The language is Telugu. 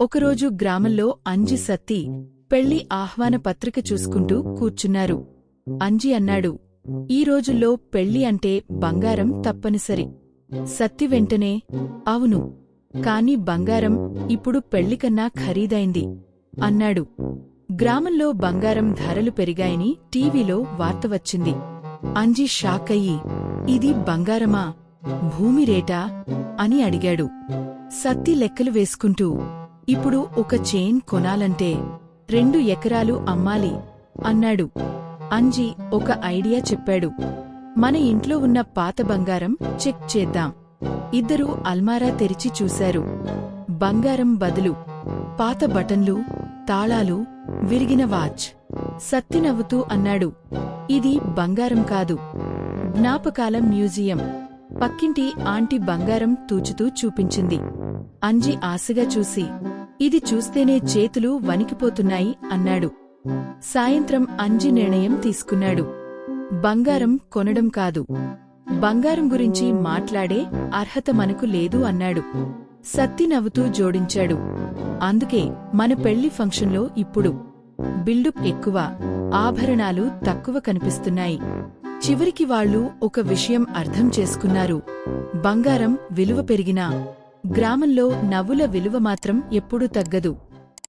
ఒకరోజు గ్రామంలో అంజి సత్తి పెళ్లి ఆహ్వాన పత్రిక చూసుకుంటూ కూర్చున్నారు. అంజి అన్నాడు, ఈ రోజుల్లో పెళ్లి అంటే బంగారం తప్పనిసరి. సత్తి వెంటనే, అవును, కాని బంగారం ఇప్పుడు పెళ్లికన్నా ఖరీదైంది అన్నాడు. గ్రామంలో బంగారం ధరలు పెరిగాయని టీవీలో వార్త వచ్చింది. అంజి షాకయ్యి, ఇది బంగారమా, భూమి రేటా అని అడిగాడు. సత్తి లెక్కలు వేసుకుంటూ, ఇప్పుడు ఒక చైన్ కొనాలంటే 2 ఎకరాలు అమ్మాలి అన్నాడు. అంజి ఒక ఐడియా చెప్పాడు. మన ఇంట్లో ఉన్న పాత బంగారం చెక్ చేద్దాం. ఇద్దరూ అల్మారా తెరిచి చూశారు. బంగారం బదులు పాత బటన్లు, తాళాలు, విరిగిన వాచ్. సత్తి నవ్వుతూ అన్నాడు, ఇది బంగారం కాదు, జ్ఞాపకాల మ్యూజియం. పక్కింటి ఆంటీ బంగారం తూచుతూ చూపించింది. అంజి ఆశగా చూసి, ఇది చూస్తేనే చేతులు వణికిపోతున్నాయి అన్నాడు. సాయంత్రం అంజి నిర్ణయం తీసుకున్నాడు. బంగారం కొనడం కాదు, బంగారం గురించి మాట్లాడే అర్హత మనకు లేదు అన్నాడు. సత్తి నవ్వుతూ జోడించాడు, అందుకే మన పెళ్లి ఫంక్షన్లో ఇప్పుడు బిల్డప్ ఎక్కువ, ఆభరణాలు తక్కువ కనిపిస్తున్నాయి. చివరికి వాళ్ళు ఒక విషయం అర్థం చేసుకున్నారు. బంగారం విలువ పెరిగినా గ్రామంలో నవ్వుల విలువ మాత్రం ఎప్పుడూ తగ్గదు.